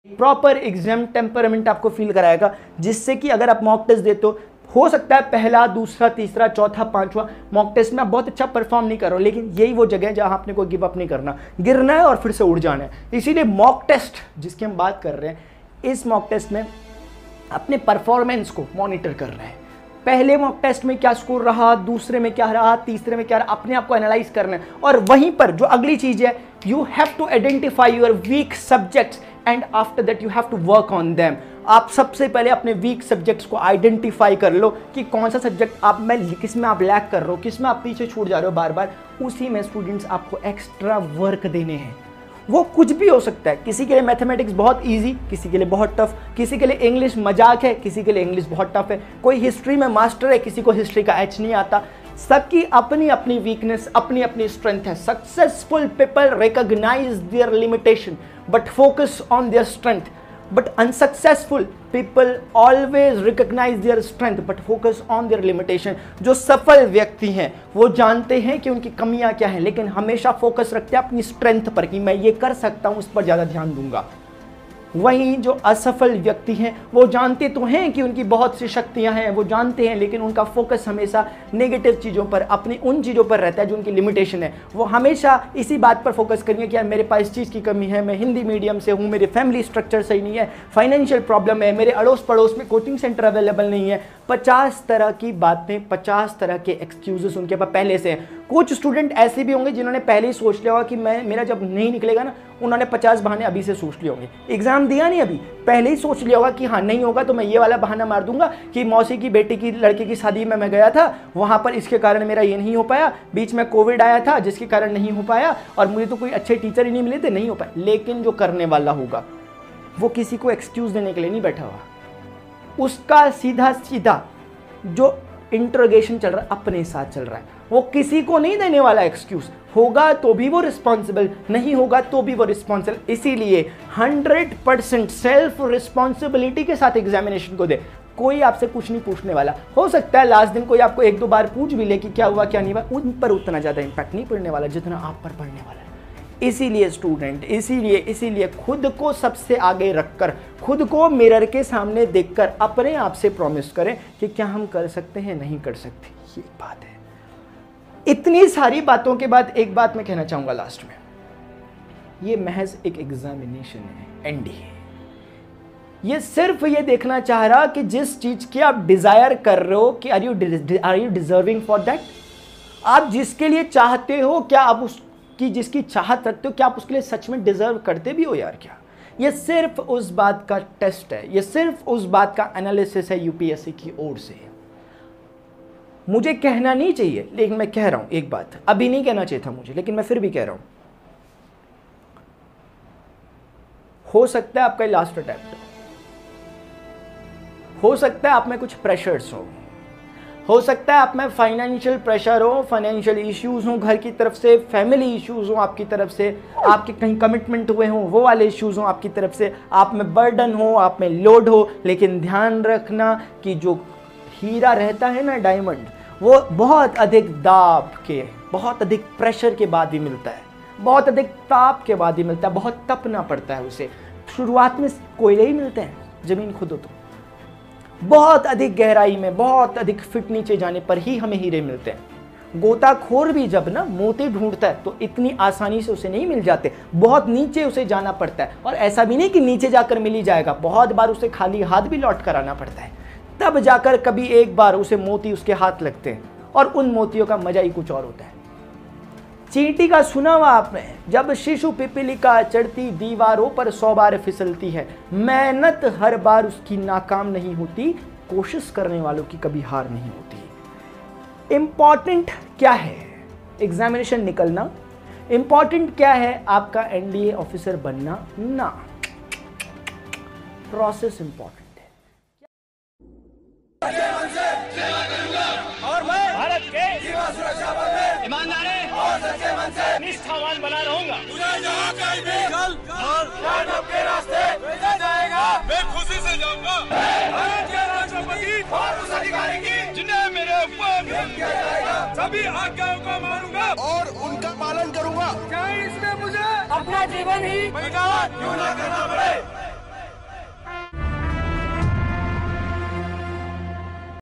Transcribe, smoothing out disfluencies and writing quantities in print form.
Proper exam temperament आपको feel कराएगा, जिससे कि अगर आप मॉक टेस्ट देते हो सकता है पहला, दूसरा, तीसरा, चौथा, पांचवा मॉक टेस्ट में आप बहुत अच्छा परफॉर्म नहीं कर रहे हो, लेकिन यही वो जगह है जहां आपने कोई गिव अप नहीं करना, गिरना है और फिर से उड़ जाना है। इसीलिए मॉक टेस्ट जिसकी हम बात कर रहे हैं, इस मॉक टेस्ट में अपने परफॉर्मेंस को मॉनिटर कर रहे हैं। पहले मॉक टेस्ट में क्या स्कोर रहा, दूसरे में क्या रहा, तीसरे में क्या रहा, अपने आप को एनालाइज करना है। और वहीं पर जो अगली चीज है, you have to identify your weak subjects and after that you have to work on them. आप सबसे पहले अपने वीक सब्जेक्ट्स को आइडेंटिफाई कर लो कि कौन सा सब्जेक्ट आप में, किस में आप लैक कर रहे हो, किस में आप पीछे छूट जा रहे हो बार बार। उसी में स्टूडेंट्स आपको एक्स्ट्रा वर्क देने हैं। वो कुछ भी हो सकता है, किसी के लिए मैथमेटिक्स बहुत इजी, किसी के लिए बहुत टफ, किसी के लिए इंग्लिश मजाक है, किसी के लिए इंग्लिश बहुत टफ है, कोई हिस्ट्री में मास्टर है, किसी को हिस्ट्री का एच नहीं आता। सबकी अपनी अपनी वीकनेस, अपनी अपनी स्ट्रेंथ है। Successful people recognise their limitation but focus on their strength, but unsuccessful people always recognise their strength but focus on their limitation. जो सफल व्यक्ति हैं वो जानते हैं कि उनकी कमियां क्या हैं, लेकिन हमेशा फोकस रखते हैं अपनी स्ट्रेंथ पर कि मैं ये कर सकता हूं, उस पर ज्यादा ध्यान दूंगा। वहीं जो असफल व्यक्ति हैं वो जानते तो हैं कि उनकी बहुत सी शक्तियां हैं, वो जानते हैं, लेकिन उनका फोकस हमेशा नेगेटिव चीज़ों पर, अपनी उन चीज़ों पर रहता है जो उनकी लिमिटेशन है। वो हमेशा इसी बात पर फोकस करेंगे कि यार मेरे पास इस चीज़ की कमी है, मैं हिंदी मीडियम से हूँ, मेरे फैमिली स्ट्रक्चर सही नहीं है, फाइनेंशियल प्रॉब्लम है, मेरे अड़ोस पड़ोस में कोचिंग सेंटर अवेलेबल नहीं है। 50 तरह की बातें, 50 तरह के एक्सक्यूजेस उनके पास पहले से हैं। कुछ स्टूडेंट ऐसे भी होंगे जिन्होंने पहले ही सोच लिया होगा कि मेरा जब नहीं निकलेगा ना, उन्होंने 50 बहाने अभी से सोच लिए होंगे। एग्जाम दिया नहीं अभी, पहले ही सोच लिया होगा कि हाँ नहीं होगा तो मैं ये वाला बहाना मार दूंगा कि मौसी की बेटी की लड़के की शादी में मैं गया था, वहां पर इसके कारण मेरा ये नहीं हो पाया, बीच में कोविड आया था जिसके कारण नहीं हो पाया, और मुझे तो कोई अच्छे टीचर ही नहीं मिले थे, नहीं हो पाया। लेकिन जो करने वाला होगा वो किसी को एक्सक्यूज देने के लिए नहीं बैठा हुआ, उसका सीधा सीधा जो इंट्रोगेशन चल रहा है अपने साथ चल रहा है। वो किसी को नहीं देने वाला एक्सक्यूज, होगा तो भी वो रिस्पॉन्सिबल, नहीं होगा तो भी वो रिस्पॉन्सिबल। इसीलिए 100% सेल्फ रिस्पॉन्सिबिलिटी के साथ एग्जामिनेशन को दे। कोई आपसे कुछ नहीं पूछने वाला। हो सकता है लास्ट दिन कोई आपको 1-2 बार पूछ भी ले कि क्या हुआ क्या नहीं हुआ, उन पर उतना ज़्यादा इंपैक्ट नहीं पड़ने वाला जितना आप पर पड़ने वाला है। इसीलिए स्टूडेंट, इसीलिए खुद को सबसे आगे रखकर, खुद को मिरर के सामने देखकर अपने आप से प्रॉमिस करें कि क्या हम कर सकते हैं, नहीं कर सकते। ये बात है। इतनी सारी बातों के बाद एक बात मैं कहना चाहूंगा लास्ट में, ये महज एक एग्जामिनेशन है, एनडीए। ये सिर्फ ये देखना चाह रहा कि जिस चीज की आप डिजायर कर रहे हो कि are you deserving for that. आप जिसके लिए चाहते हो, क्या आप उसकी जिसकी चाहत रखते हो, क्या आप उसके लिए सच में डिजर्व करते भी हो यार क्या। ये सिर्फ उस बात का टेस्ट है, ये सिर्फ उस बात का एनालिसिस है यूपीएससी की ओर से। मुझे कहना नहीं चाहिए लेकिन मैं कह रहा हूं एक बात, अभी नहीं कहना चाहिए था मुझे, लेकिन मैं फिर भी कह रहा हूं, हो सकता है आपका लास्ट अटेम्प्ट हो सकता है आप में कुछ प्रेशर्स हो सकता है आप में फाइनेंशियल प्रेशर हो, फाइनेंशियल इश्यूज हो घर की तरफ से, फैमिली इश्यूज हो आपकी तरफ से, आपके कहीं कमिटमेंट हुए हो वो वाले इश्यूज हो आपकी तरफ से, आप में बर्डन हो, आप में लोड हो। लेकिन ध्यान रखना कि जो हीरा रहता है ना, डायमंड, वो बहुत अधिक दाब के, बहुत अधिक प्रेशर के बाद ही मिलता है, बहुत अधिक ताप के बाद ही मिलता है, बहुत तपना पड़ता है उसे। शुरुआत में कोयले ही मिलते हैं, जमीन खुदो तो बहुत अधिक गहराई में, बहुत अधिक फिट नीचे जाने पर ही हमें हीरे मिलते हैं। गोताखोर भी जब ना मोती ढूंढता है तो इतनी आसानी से उसे नहीं मिल जाते, बहुत नीचे उसे जाना पड़ता है। और ऐसा भी नहीं कि नीचे जाकर मिल ही जाएगा, बहुत बार उसे खाली हाथ भी लौट कर आना पड़ता है, तब जाकर कभी एक बार उसे मोती उसके हाथ लगते हैं, और उन मोतियों का मजा ही कुछ और होता है। चींटी का सुना हुआ आपने, जब शिशु पिपीलिका चढ़ती दीवारों पर 100 बार फिसलती है, मेहनत हर बार उसकी नाकाम नहीं होती, कोशिश करने वालों की कभी हार नहीं होती। इंपॉर्टेंट क्या है एग्जामिनेशन निकलना, इंपॉर्टेंट क्या है आपका एनडीए ऑफिसर बनना ना, प्रोसेस इंपॉर्टेंट है। और मैं भारत के सीमा सुरक्षा बल में ईमानदारी और सच्चे मन से निष्ठावान बना रहूंगा। तुझे जहाँ कहीं भी चल और दानव के रास्ते भेजा जाएगा, मैं खुशी से जाऊंगा। भारत के राष्ट्रपति और उस अधिकारी की जिन्हें मेरे ऊपर किया जाएगा, सभी आज्ञाओं को मानूंगा और उनका पालन करूंगा, चाहे इसमें मुझे अपना जीवन ही बलिदान क्यों न करना पड़े।